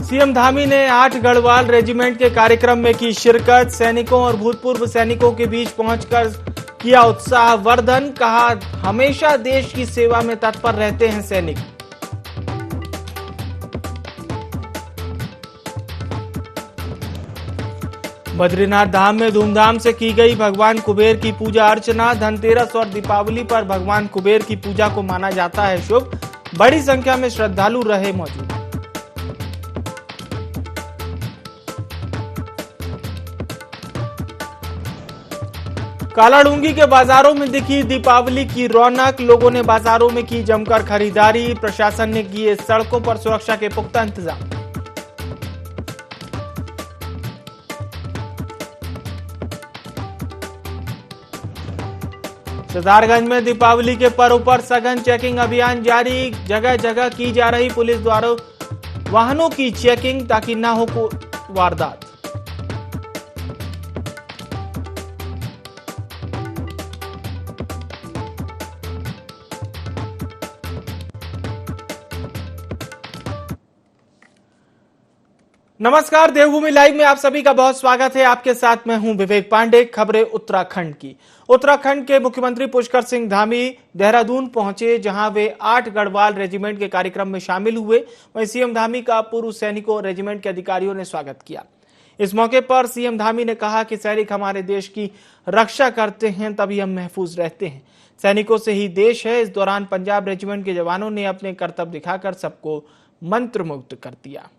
CM Dhami ने 8 Garhwal regiment के कार्यक्रम में की शिरकत। सैनिकों और भूतपूर्व सैनिकों के बीच पहुंचकर किया उत्साहवर्धन। कहा, हमेशा देश की सेवा में तत्पर रहते हैं सैनिक। बद्रीनाथ धाम में धूमधाम से की गई भगवान कुबेर की पूजा अर्चना। धनतेरस और दीपावली पर भगवान कुबेर की पूजा को माना जाता है शुभ। बड़ी संख्या में श्रद्धालु रहे मौजूद। कालाडूंगी के बाजारों में दिखी दीपावली की रौनक। लोगों ने बाजारों में की जमकर खरीदारी। प्रशासन ने किए सड़कों पर सुरक्षा के पुख्ता इंतजाम। सिद्धार्थगंज में दीपावली के पर्व पर सघन चेकिंग अभियान जारी। जगह जगह की जा रही पुलिस द्वारा वाहनों की चेकिंग ताकि न हो वारदात। नमस्कार, देवभूमि लाइव में आप सभी का बहुत स्वागत है। आपके साथ मैं हूं विवेक पांडे। खबरें उत्तराखंड की। उत्तराखंड के मुख्यमंत्री पुष्कर सिंह धामी देहरादून पहुंचे, जहां वे 8 गढ़वाल रेजिमेंट के कार्यक्रम में शामिल हुए। वहीं सीएम धामी का पूर्व सैनिकों और रेजिमेंट के अधिकारियों ने स्वागत किया। इस मौके पर सीएम धामी ने कहा कि सैनिक हमारे देश की रक्षा करते हैं, तभी हम महफूज रहते हैं। सैनिकों से ही देश है। इस दौरान पंजाब रेजिमेंट के जवानों ने अपने करतब दिखाकर सबको मंत्रमुग्ध कर दिया।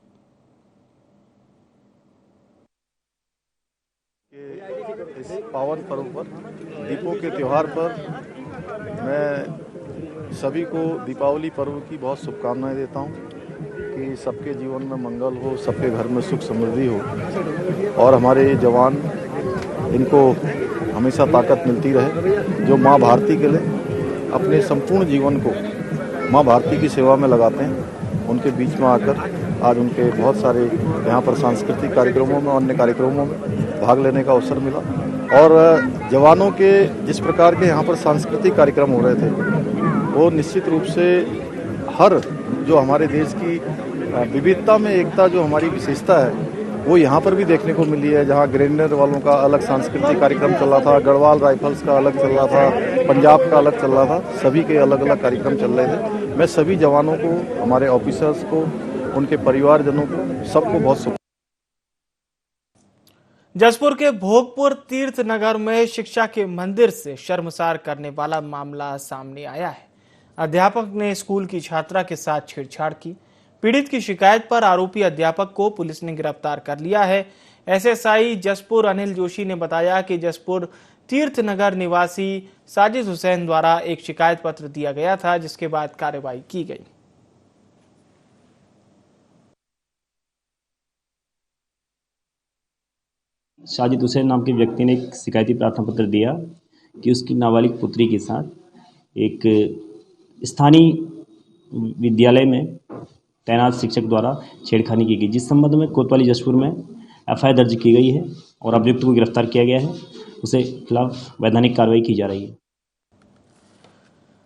इस पावन पर्व पर, दीपों के त्यौहार पर मैं सभी को दीपावली पर्व की बहुत शुभकामनाएं देता हूं कि सबके जीवन में मंगल हो, सबके घर में सुख समृद्धि हो और हमारे जवान, इनको हमेशा ताकत मिलती रहे, जो माँ भारती के लिए अपने संपूर्ण जीवन को माँ भारती की सेवा में लगाते हैं। उनके बीच में आकर आज उनके बहुत सारे यहाँ पर सांस्कृतिक कार्यक्रमों में, अन्य कार्यक्रमों में भाग लेने का अवसर मिला और जवानों के जिस प्रकार के यहाँ पर सांस्कृतिक कार्यक्रम हो रहे थे, वो निश्चित रूप से हर जो हमारे देश की विविधता में एकता, जो हमारी विशेषता है, वो यहाँ पर भी देखने को मिली है। जहाँ ग्रेनेड वालों का अलग सांस्कृतिक कार्यक्रम चल रहा था, गढ़वाल राइफल्स का अलग चल रहा था, पंजाब का अलग चल रहा था, सभी के अलग अलग कार्यक्रम चल रहे थे। मैं सभी जवानों को, हमारे ऑफिसर्स को, उनके परिवारजनों को, सबको बहुत जसपुर के भोगपुर तीर्थ नगर में शिक्षा के मंदिर से शर्मसार करने वाला मामला सामने आया है। अध्यापक ने स्कूल की छात्रा के साथ छेड़छाड़ की। पीड़ित की शिकायत पर आरोपी अध्यापक को पुलिस ने गिरफ्तार कर लिया है। एसएसआई जसपुर अनिल जोशी ने बताया कि जसपुर तीर्थ नगर निवासी साजिद हुसैन द्वारा एक शिकायत पत्र दिया गया था, जिसके बाद कार्रवाई की गई। साजिद हुसैन नाम के व्यक्ति ने एक शिकायती प्रार्थना पत्र दिया कि उसकी नाबालिग पुत्री के साथ एक स्थानीय विद्यालय में तैनात शिक्षक द्वारा छेड़खानी की गई, जिस संबंध में कोतवाली जसपुर में एफआईआर दर्ज की गई है और अभियुक्त को गिरफ्तार किया गया है। उसे खिलाफ वैधानिक कार्रवाई की जा रही है।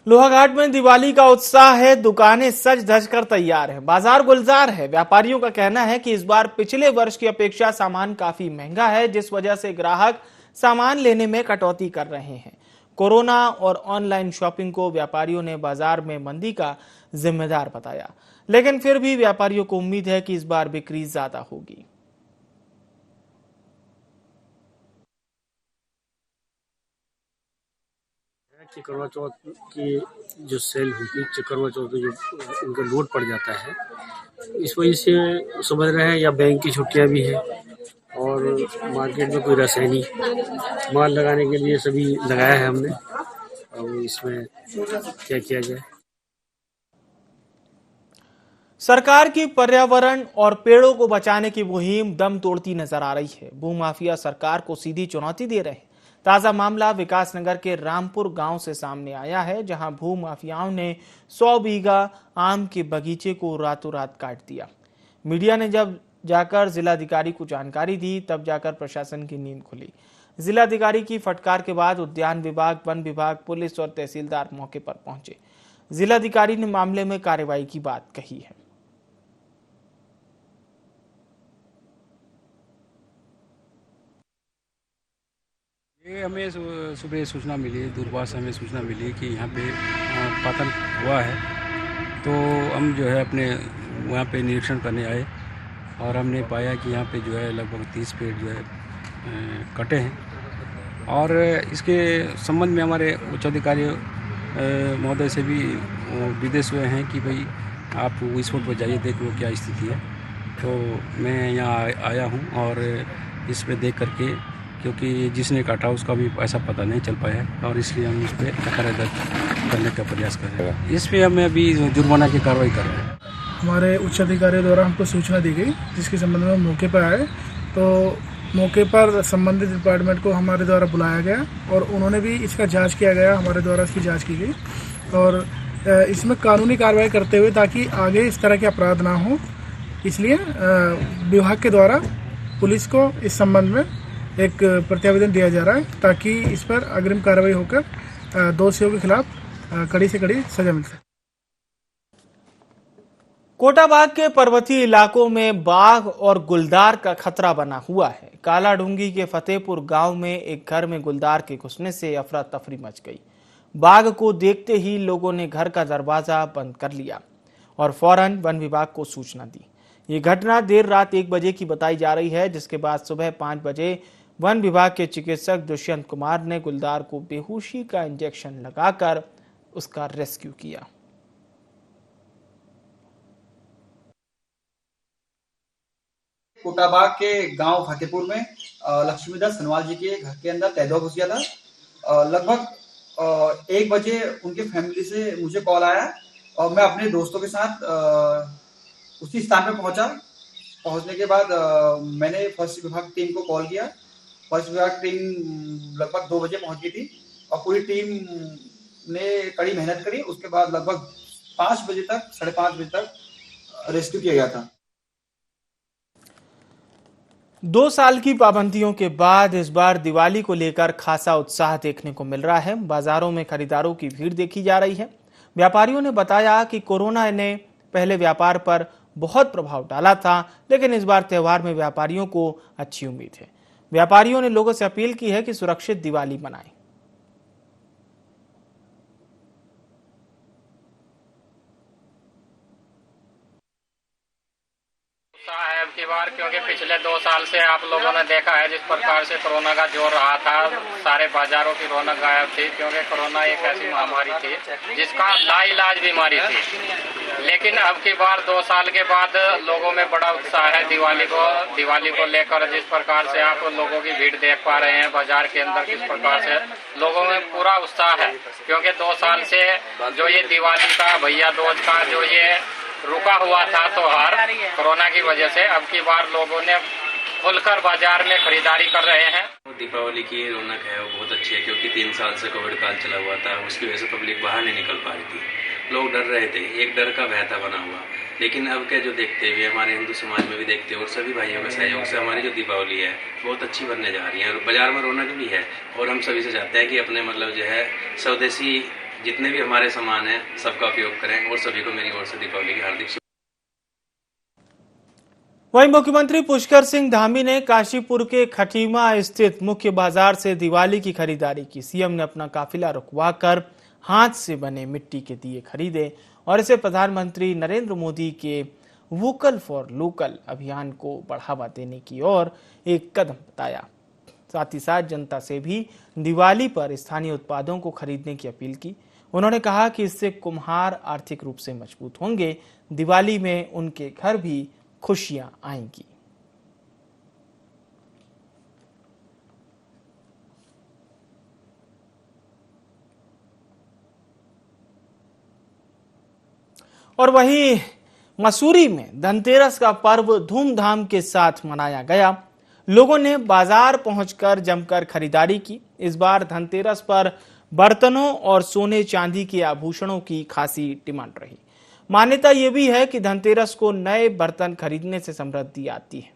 लोहाघाट में दिवाली का उत्साह है। दुकानें सज धज कर तैयार है, बाजार गुलजार है। व्यापारियों का कहना है कि इस बार पिछले वर्ष की अपेक्षा सामान काफी महंगा है, जिस वजह से ग्राहक सामान लेने में कटौती कर रहे हैं। कोरोना और ऑनलाइन शॉपिंग को व्यापारियों ने बाजार में मंदी का जिम्मेदार बताया, लेकिन फिर भी व्यापारियों को उम्मीद है कि इस बार बिक्री ज्यादा होगी। कि करवा चौथ की जो सेल हुई थी, करवा चौथ में जो उनका लोड पड़ जाता है, इस वजह से समझ रहे हैं, या बैंक की छुट्टियां भी है और मार्केट में कोई रस है नहीं। माल लगाने के लिए सभी लगाया है हमने, अब इसमें क्या किया जाए। सरकार की पर्यावरण और पेड़ों को बचाने की मुहिम दम तोड़ती नजर आ रही है। भूमाफिया सरकार को सीधी चुनौती दे रहे हैं। ताजा मामला विकासनगर के रामपुर गांव से सामने आया है, जहां भूमाफियाओं ने 100 बीघा आम के बगीचे को रातों रात काट दिया। मीडिया ने जब जाकर जिलाधिकारी को जानकारी दी, तब जाकर प्रशासन की नींद खुली। जिलाधिकारी की फटकार के बाद उद्यान विभाग, वन विभाग, पुलिस और तहसीलदार मौके पर पहुंचे। जिलाधिकारी ने मामले में कार्रवाई की बात कही है। ये हमें सुबह सूचना मिली, दूरभाष हमें सूचना मिली कि यहाँ पे पतन हुआ है। तो हम जो है अपने वहाँ पे निरीक्षण करने आए और हमने पाया कि यहाँ पे जो है लगभग 30 पेड़ जो है कटे हैं। और इसके संबंध में हमारे उच्चाधिकारी महोदय से भी निर्देश हुए हैं कि भाई आप स्पॉट पर जाइए, देख लो क्या स्थिति है। तो मैं यहाँ आया हूँ और इसमें देख करके, क्योंकि जिसने काटा उसका भी ऐसा पता नहीं चल पाया है और इसलिए हम इस पर एफआईआर दर्ज करने का प्रयास कर रहे हैं। इस पर हमें अभी जुर्माना की कार्रवाई कर रहे हैं। हमारे उच्च अधिकारियों द्वारा हमको सूचना दी गई, जिसके संबंध में मौके पर आए। तो मौके पर संबंधित डिपार्टमेंट को हमारे द्वारा बुलाया गया और उन्होंने भी इसका जांच किया गया, हमारे द्वारा इसकी जांच की गई और इसमें कानूनी कार्रवाई करते हुए ताकि आगे इस तरह के अपराध ना हो, इसलिए विभाग के द्वारा पुलिस को इस संबंध में एक प्रत्यावेदन दिया जा रहा है ताकि इस पर अग्रिम कार्रवाई होकर दोषियों के खिलाफ कड़ी से कड़ी सजा मिल सके। कोटाबाग के पर्वतीय इलाकों में बाघ और गुलदार का खतरा बना हुआ है। कालाडूंगी के फतेहपुर गांव में एक घर में गुलदार के घुसने से अफरा तफरी मच गई। बाघ को देखते ही लोगों ने घर का दरवाजा बंद कर लिया और फौरन वन विभाग को सूचना दी। ये घटना देर रात 1 बजे की बताई जा रही है, जिसके बाद सुबह 5 बजे वन विभाग के चिकित्सक दुष्यंत कुमार ने गुलदार को बेहोशी का इंजेक्शन लगाकर उसका रेस्क्यू किया। कोटाबाग के गांव फतेहपुर में लक्ष्मीदास सनवाल जी के घर के अंदर तेंदुआ घुस गया था। लगभग 1 बजे उनके फैमिली से मुझे कॉल आया और मैं अपने दोस्तों के साथ उसी स्थान पर पहुंचा। पहुंचने के बाद मैंने फॉरेस्ट विभाग टीम को कॉल किया। फॉरेस्ट विभाग टीम लगभग 2 बजे पहुंच गई थी और पूरी टीम ने कड़ी मेहनत करी। उसके बाद लगभग 5 बजे तक, 5:30 बजे तक रेस्क्यू किया गया था। 2 साल की पाबंदियों के बाद इस बार दिवाली को लेकर खासा उत्साह देखने को मिल रहा है। बाजारों में खरीदारों की भीड़ देखी जा रही है। व्यापारियों ने बताया कि कोरोना ने पहले व्यापार पर बहुत प्रभाव डाला था, लेकिन इस बार त्योहार में व्यापारियों को अच्छी उम्मीद है। व्यापारियों ने लोगों से अपील की है कि सुरक्षित दिवाली मनाएं। है अब की बार, क्योंकि पिछले 2 साल से आप लोगों ने देखा है जिस प्रकार से कोरोना का जोर रहा था, सारे बाजारों की रौनक गायब थी, क्योंकि कोरोना एक ऐसी महामारी थी जिसका लाइलाज बीमारी थी। लेकिन अब की बार 2 साल के बाद लोगों में बड़ा उत्साह है दिवाली को लेकर। जिस प्रकार से आप लोगों की भीड़ देख पा रहे हैं बाजार के अंदर, किस प्रकार से लोगों में पूरा उत्साह है, क्योंकि 2 साल से जो ये दिवाली का, भैया दूज का जो ये रुका हुआ था त्योहार कोरोना की वजह से, अब की बार लोगों ने खुलकर बाजार में खरीदारी कर रहे हैं। दीपावली की रौनक है वो बहुत अच्छी है, क्योंकि 3 साल से कोविड काल चला हुआ था, उसकी वजह से पब्लिक बाहर नहीं निकल पा रही थी, लोग डर रहे थे, एक डर का भय था बना हुआ। लेकिन अब के जो देखते हुए हमारे हिंदू समाज में भी देखते हुए और सभी भाइयों के सहयोग से हमारी जो दीपावली है बहुत अच्छी बनने जा रही है और बाजार में रौनक भी है। और हम सभी से चाहते हैं कि अपने मतलब जो है स्वदेशी जितने भी हमारे सामान हैं सबका उपयोग करें और सभी को मेरी ओर से दीपावली की हार्दिक। वहीं मुख्यमंत्री पुष्कर सिंह धामी ने काशीपुर के खटीमा स्थित मुख्य बाजार से दिवाली की खरीदारी की। सीएम ने अपना काफिला रुकवाकर हाथ से बने मिट्टी के दिए खरीदे और इसे प्रधानमंत्री नरेंद्र मोदी के वोकल फॉर लोकल अभियान को बढ़ावा देने की ओर एक कदम बताया। साथ ही साथ जनता से भी दिवाली पर स्थानीय उत्पादों को खरीदने की अपील की। उन्होंने कहा कि इससे कुम्हार आर्थिक रूप से मजबूत होंगे, दिवाली में उनके घर भी खुशियां आएंगी। और वहीं मसूरी में धनतेरस का पर्व धूमधाम के साथ मनाया गया। लोगों ने बाजार पहुंचकर जमकर खरीदारी की। इस बार धनतेरस पर बर्तनों और सोने चांदी के आभूषणों की खासी डिमांड रही। मान्यता यह भी है कि धनतेरस को नए बर्तन खरीदने से समृद्धि आती है।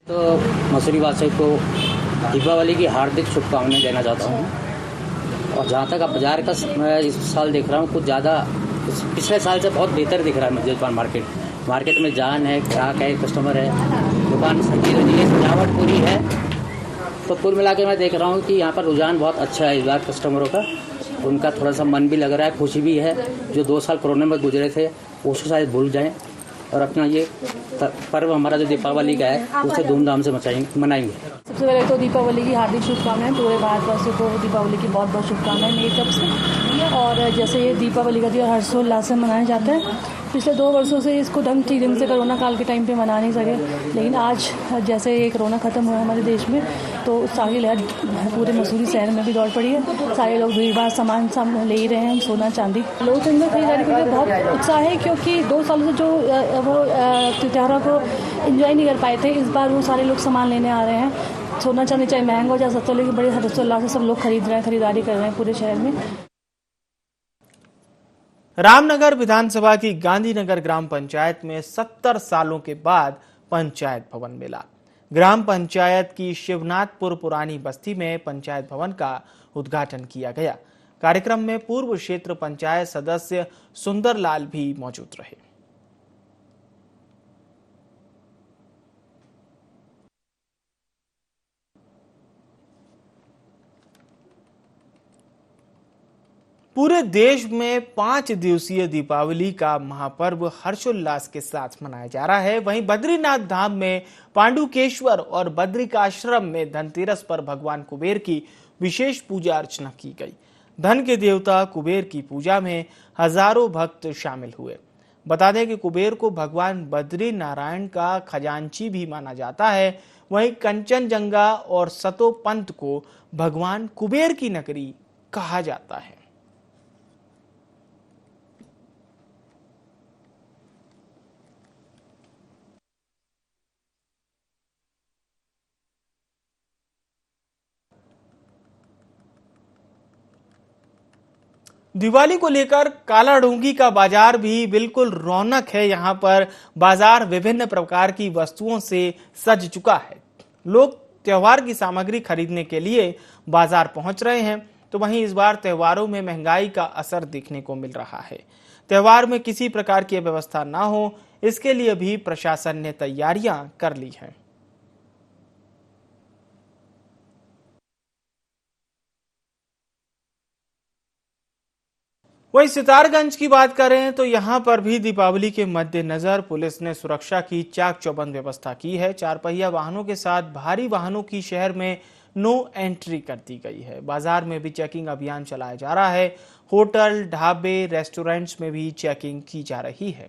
तो मसूरी वासियों को दीपावली की हार्दिक शुभकामनाएं देना चाहता हूं। और जहां तक अब बाजार का मैं इस साल देख रहा हूं कुछ ज़्यादा पिछले साल से बहुत बेहतर दिख रहा है मुझे मार्केट, मार्केट में जान है, ग्राहक है, कस्टमर है, दुकान सजी रही है, सजावट पूरी है। तो कुल मिला के मैं देख रहा हूँ कि यहाँ पर रुझान बहुत अच्छा है इस बार कस्टमरों का। उनका थोड़ा सा मन भी लग रहा है, खुशी भी है। जो 2 साल कोरोना में गुजरे थे उसको शायद भूल जाएं और अपना ये पर्व हमारा जो दीपावली का है उसे धूमधाम से मनाएंगे। सबसे पहले तो दीपावली की हार्दिक शुभकामनाएं। पूरे भारतवासियों को दीपावली की बहुत बहुत शुभकामनाएं मेरी तरफ से। और जैसे ये दीपावली का त्यौहार हर्षोल्लास से मनाया जाता है, पिछले 2 वर्षों से इसको ठीक ढंग से कोरोना काल के टाइम पे मना नहीं सके, लेकिन आज जैसे ये कोरोना ख़त्म हुआ हमारे देश में तो उत्साह की लहर पूरे मसूरी शहर में भी दौड़ पड़ी है। सारे लोग भीड़ भाड़ सामान ले ही रहे हैं, सोना चांदी। लोगों के अंदर खरीदारी के लिए बहुत उत्साह है, क्योंकि 2 सालों से जो वो त्योहारों को एंजॉय नहीं कर पाए थे, इस बार वो सारे लोग सामान लेने आ रहे हैं। सोना चांदी चाहे महंगा हो चाहे सस्ता, लेकिन बड़े हर्षोल्लास से सब लोग खरीद रहे हैं, खरीदारी कर रहे हैं पूरे शहर में। रामनगर विधानसभा की गांधीनगर ग्राम पंचायत में 70 सालों के बाद पंचायत भवन मिला। ग्राम पंचायत की शिवनाथपुर पुरानी बस्ती में पंचायत भवन का उद्घाटन किया गया। कार्यक्रम में पूर्व क्षेत्र पंचायत सदस्य सुंदरलाल भी मौजूद रहे। पूरे देश में 5 दिवसीय दीपावली का महापर्व हर्षोल्लास के साथ मनाया जा रहा है। वहीं बद्रीनाथ धाम में पांडुकेश्वर और बद्रिकाश्रम में धनतेरस पर भगवान कुबेर की विशेष पूजा अर्चना की गई। धन के देवता कुबेर की पूजा में हजारों भक्त शामिल हुए। बता दें कि कुबेर को भगवान बद्री नारायण का खजांची भी माना जाता है। वहीं कंचनजंगा और सतोपंत को भगवान कुबेर की नगरी कहा जाता है। दिवाली को लेकर कालाडूंगी का बाजार भी बिल्कुल रौनक है। यहाँ पर बाजार विभिन्न प्रकार की वस्तुओं से सज चुका है। लोग त्योहार की सामग्री खरीदने के लिए बाजार पहुंच रहे हैं। तो वहीं इस बार त्योहारों में महंगाई का असर देखने को मिल रहा है। त्योहार में किसी प्रकार की व्यवस्था ना हो, इसके लिए भी प्रशासन ने तैयारियां कर ली हैं। वहीं सितारगंज की बात करें तो यहां पर भी दीपावली के मद्देनजर पुलिस ने सुरक्षा की चाक चौबंद व्यवस्था की है। 4 पहिया वाहनों के साथ भारी वाहनों की शहर में नो एंट्री कर दी गई है। बाजार में भी चेकिंग अभियान चलाया जा रहा है। होटल, ढाबे, रेस्टोरेंट्स में भी चेकिंग की जा रही है।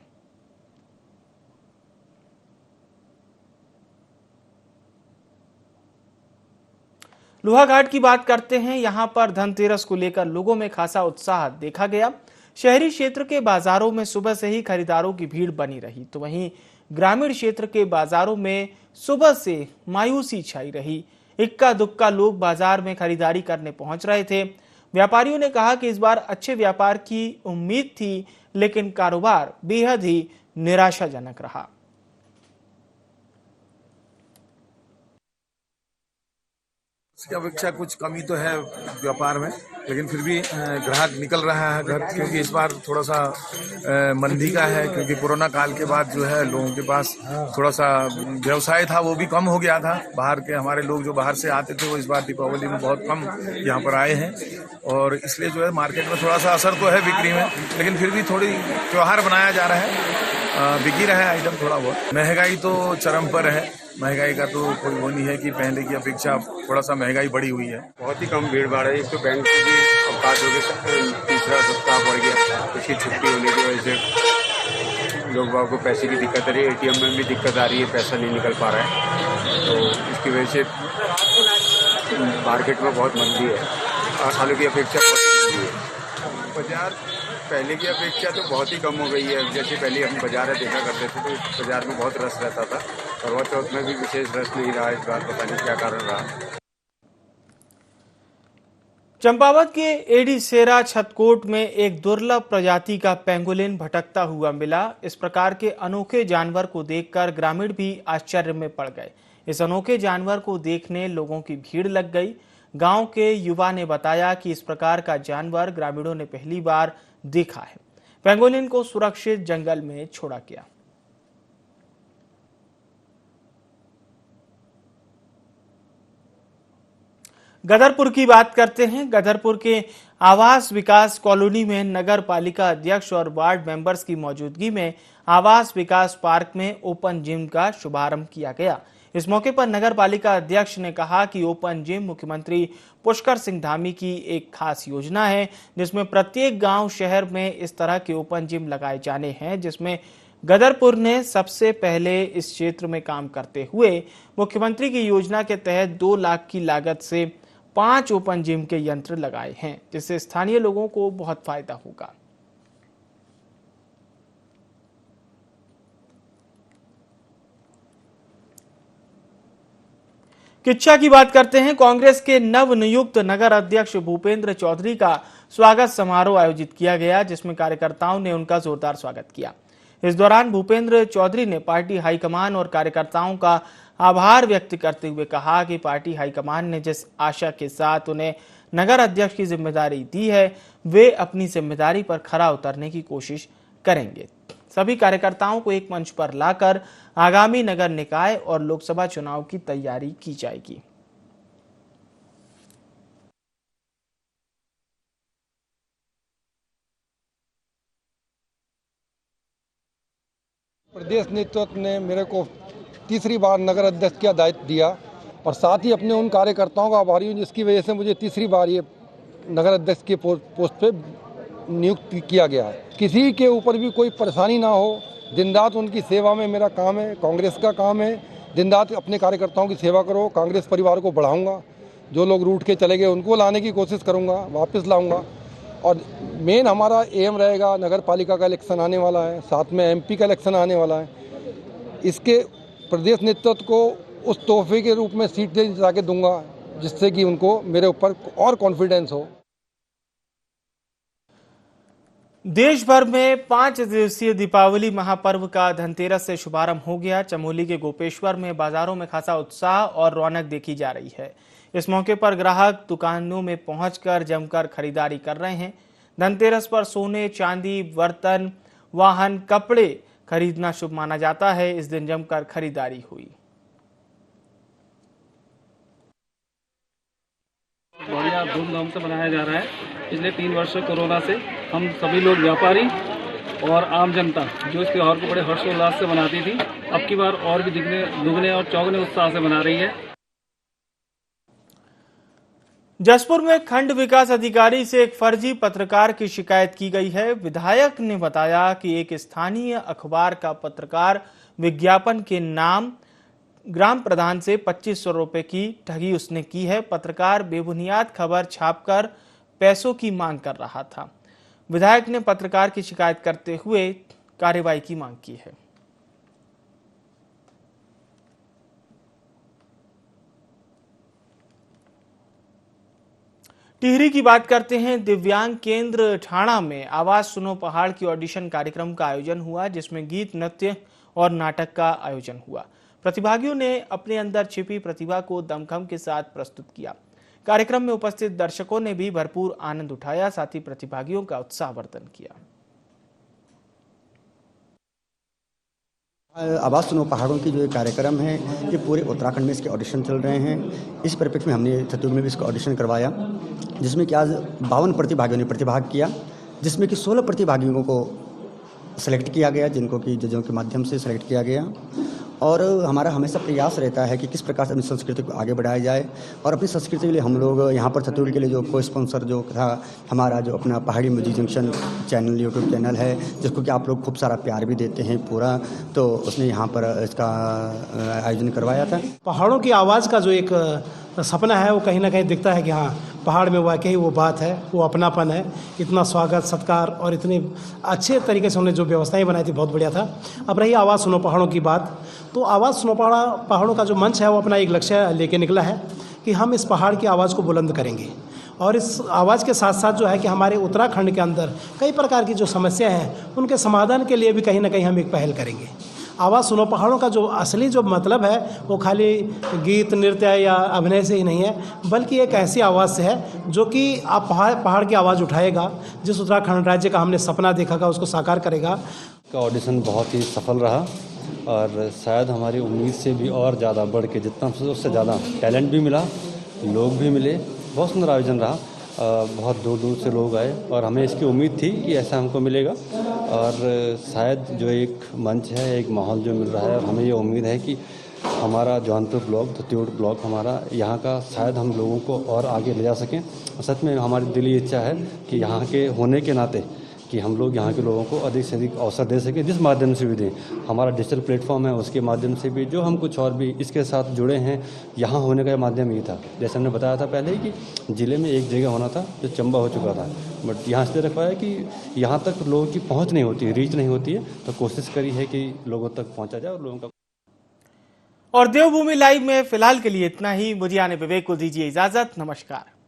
लोहाघाट की बात करते हैं। यहां पर धनतेरस को लेकर लोगों में खासा उत्साह देखा गया। शहरी क्षेत्र के बाजारों में सुबह से ही खरीदारों की भीड़ बनी रही, तो वहीं ग्रामीण क्षेत्र के बाजारों में सुबह से मायूसी छाई रही। इक्का दुक्का लोग बाजार में खरीदारी करने पहुंच रहे थे। व्यापारियों ने कहा कि इस बार अच्छे व्यापार की उम्मीद थी, लेकिन कारोबार बेहद ही निराशाजनक रहा। इसकी अपेक्षा कुछ कमी तो है व्यापार में, लेकिन फिर भी ग्राहक निकल रहा है घर, क्योंकि इस बार थोड़ा सा मंदी का है, क्योंकि कोरोना काल के बाद जो है लोगों के पास थोड़ा सा व्यवसाय था वो भी कम हो गया था। बाहर के हमारे लोग जो बाहर से आते थे वो इस बार दीपावली में बहुत कम यहाँ पर आए हैं, और इसलिए जो है मार्केट में थोड़ा सा असर तो है बिक्री में, लेकिन फिर भी थोड़ी त्योहार बनाया जा रहा है, बिकी रहा है आइटम थोड़ा बहुत। महंगाई तो चरम पर है। महंगाई का तो कोई वो नहीं है कि पहले की अपेक्षा थोड़ा सा महंगाई बढ़ी हुई है। बहुत ही कम भीड़ भाड़ है। एक तो बैंक की भी अवकाश हो गया, तीसरा सप्ताह बढ़ गया, उसकी छुट्टी होने की वजह से लोग बाग को पैसे की दिक्कत आ रही है। ATM में भी दिक्कत आ रही है, पैसा नहीं निकल पा रहा है, तो इसकी वजह से मार्केट में बहुत मंदी है। सालों की अपेक्षा बहुत मंदी है। बाजार पहले की अपेक्षा तो बहुत ही कम हो गई है। जैसे पहले हम बाजार देखा करते थे तो बाजार में बहुत रश रहता था, करवा चौथ में भी विशेष रश नहीं रहा इस बार, पता नहीं क्या कारण रहा। चंपावत के एडीसेरा छतकोट में एक दुर्लभ प्रजाति का पेंगोलिन भटकता हुआ मिला। इस प्रकार के अनोखे जानवर को देखकर ग्रामीण भी आश्चर्य में पड़ गए। इस अनोखे जानवर को देखने लोगों की भीड़ लग गई। गांव के युवा ने बताया कि इस प्रकार का जानवर ग्रामीणों ने पहली बार देखा है। पेंगोलिन को सुरक्षित जंगल में छोड़ा गया। गदरपुर की बात करते हैं। गदरपुर के आवास विकास कॉलोनी में नगर पालिका अध्यक्ष और वार्ड मेंबर्स की मौजूदगी में आवास विकास पार्क में ओपन जिम का शुभारंभ किया गया। इस मौके पर नगर पालिका अध्यक्ष ने कहा कि ओपन जिम मुख्यमंत्री पुष्कर सिंह धामी की एक खास योजना है, जिसमें प्रत्येक गांव शहर में इस तरह के ओपन जिम लगाए जाने हैं, जिसमें गदरपुर ने सबसे पहले इस क्षेत्र में काम करते हुए मुख्यमंत्री की योजना के तहत 2 लाख की लागत से 5 ओपन जिम के यंत्र लगाए हैं, जिससे स्थानीय लोगों को बहुत फायदा होगा। किच्छा की बात करते हैं। कांग्रेस के नवनियुक्त नगर अध्यक्ष भूपेंद्र चौधरी का स्वागत समारोह आयोजित किया गया, जिसमें कार्यकर्ताओं ने उनका जोरदार स्वागत किया। इस दौरान भूपेंद्र चौधरी ने पार्टी हाईकमान और कार्यकर्ताओं का आभार व्यक्त करते हुए कहा कि पार्टी हाईकमान ने जिस आशा के साथ उन्हें नगर अध्यक्ष की जिम्मेदारी दी है, वे अपनी जिम्मेदारी पर खरा उतरने की कोशिश करेंगे। सभी कार्यकर्ताओं को एक मंच पर लाकर आगामी नगर निकाय और लोकसभा चुनाव की तैयारी की जाएगी। प्रदेश नेतृत्व ने मेरे को तीसरी बार नगर अध्यक्ष का दायित्व दिया और साथ ही अपने उन कार्यकर्ताओं का आभारी हूँ जिसकी वजह से मुझे तीसरी बार ये नगर अध्यक्ष के पोस्ट पे नियुक्त किया गया है। किसी के ऊपर भी कोई परेशानी ना हो, दिन रात उनकी सेवा में मेरा काम है, कांग्रेस का काम है। दिन रात अपने कार्यकर्ताओं की सेवा करो, कांग्रेस परिवार को बढ़ाऊंगा। जो लोग रूठ के चले गए उनको लाने की कोशिश करूंगा, वापस लाऊंगा। और मेन हमारा एम रहेगा, नगर पालिका का इलेक्शन आने वाला है, साथ में एमपी का इलेक्शन आने वाला है। इसके प्रदेश नेतृत्व को उस तोहफे के रूप में सीट दे जाके दूंगा, जिससे कि उनको मेरे ऊपर और कॉन्फिडेंस हो। देश भर में 5 दिवसीय दीपावली महापर्व का धनतेरस से शुभारंभ हो गया। चमोली के गोपेश्वर में बाजारों में खासा उत्साह और रौनक देखी जा रही है। इस मौके पर ग्राहक दुकानों में पहुंचकर जमकर खरीदारी कर रहे हैं। धनतेरस पर सोने, चांदी, बर्तन, वाहन, कपड़े खरीदना शुभ माना जाता है। इस दिन जमकर खरीदारी हुई। बढ़िया धूमधाम से मनाया जा रहा है। पिछले 3 वर्ष से कोरोना से हम सभी लोग व्यापारी और आम जनता जो इस त्योहार को बड़े हर्षोल्लास से मनाती थी, अब की बार और भी दुगने और चौगुने उत्साह से मना रही है। जसपुर में खंड विकास अधिकारी से एक फर्जी पत्रकार की शिकायत की गई है। विधायक ने बताया कि एक स्थानीय अखबार का पत्रकार विज्ञापन के नाम ग्राम प्रधान से 2500 रुपए की ठगी उसने की है। पत्रकार बेबुनियाद खबर छापकर पैसों की मांग कर रहा था। विधायक ने पत्रकार की शिकायत करते हुए कार्रवाई की मांग की है। टिहरी की बात करते हैं। दिव्यांग केंद्र ठाणा में आवाज सुनो पहाड़ की ऑडिशन कार्यक्रम का आयोजन हुआ, जिसमें गीत, नृत्य और नाटक का आयोजन हुआ। प्रतिभागियों ने अपने अंदर छिपी प्रतिभा को दमखम के साथ प्रस्तुत किया। कार्यक्रम में उपस्थित दर्शकों ने भी भरपूर आनंद उठाया, साथ ही प्रतिभागियों का उत्साहवर्धन किया। आवाज़ सुनो पहाड़ों की जो कार्यक्रम है, ये पूरे उत्तराखंड में इसके ऑडिशन चल रहे हैं। इस परिप्रेक्ष्य में हमने छत्तीसगढ़ में भी इसका ऑडिशन करवाया, जिसमें कि आज 52 प्रतिभागियों ने प्रतिभाग किया, जिसमें कि 16 प्रतिभागियों को सेलेक्ट किया गया, जिनको कि जजों के माध्यम से सेलेक्ट किया गया। और हमारा हमेशा प्रयास रहता है कि किस प्रकार से अपनी संस्कृति को आगे बढ़ाया जाए। और अपनी संस्कृति के लिए हम लोग यहाँ पर छत्तीसगढ़ के लिए जो को स्पॉन्सर जो था हमारा जो अपना पहाड़ी music junction channel, YouTube channel है, जिसको कि आप लोग खूब सारा प्यार भी देते हैं पूरा, तो उसने यहाँ पर इसका आयोजन करवाया था। पहाड़ों की आवाज़ का जो एक सपना है वो कहीं ना कहीं दिखता है कि हाँ, पहाड़ में वाकई वो बात है, वो अपनापन है। इतना स्वागत सत्कार और इतने अच्छे तरीके से उन्होंने जो व्यवस्थाएं बनाई थी, बहुत बढ़िया था। अब रही आवाज़ सुनो पहाड़ों की बात, तो आवाज़ सुनो पहाड़ों का जो मंच है वो अपना एक लक्ष्य लेके निकला है कि हम इस पहाड़ की आवाज़ को बुलंद करेंगे। और इस आवाज़ के साथ साथ जो है कि हमारे उत्तराखंड के अंदर कई प्रकार की जो समस्या हैं, उनके समाधान के लिए भी कहीं ना कहीं हम एक पहल करेंगे। आवाज़ सुनो पहाड़ों का जो असली जो मतलब है वो खाली गीत, नृत्य या अभिनय से ही नहीं है, बल्कि एक ऐसी आवाज़ से है जो कि आप पहाड़ की आवाज़ उठाएगा। जिस उत्तराखंड राज्य का हमने सपना देखा था उसको साकार करेगा। का ऑडिशन बहुत ही सफल रहा और शायद हमारी उम्मीद से भी और ज़्यादा बढ़ के जितना उससे ज़्यादा टैलेंट भी मिला लोग भी मिले, बहुत सुंदर आयोजन रहा। बहुत दूर दूर से लोग आए और हमें इसकी उम्मीद थी कि ऐसा हमको मिलेगा और शायद जो एक मंच है, एक माहौल जो मिल रहा है, और हमें ये उम्मीद है कि हमारा जौनपुर ब्लॉक, धतियोड़ ब्लॉक हमारा यहाँ का शायद हम लोगों को और आगे ले जा सकें। सच में हमारी दिली इच्छा है कि यहाँ के होने के नाते कि हम लोग यहाँ के लोगों को अधिक से अधिक अवसर दे सकें, जिस माध्यम से भी दें। हमारा डिजिटल प्लेटफॉर्म है, उसके माध्यम से भी जो हम कुछ और भी इसके साथ जुड़े हैं, यहाँ होने का माध्यम ये था। जैसे हमने बताया था पहले ही कि ज़िले में एक जगह होना था जो चंबा हो चुका था, बट यहाँ इसलिए रखा है कि यहाँ तक लोगों की पहुँच नहीं होती है, रीच नहीं होती है, तो कोशिश करी है कि लोगों तक पहुँचा जाए और लोगों का। और देवभूमि लाइव में फिलहाल के लिए इतना ही। मुझे आने विवेक को दीजिए इजाजत। नमस्कार।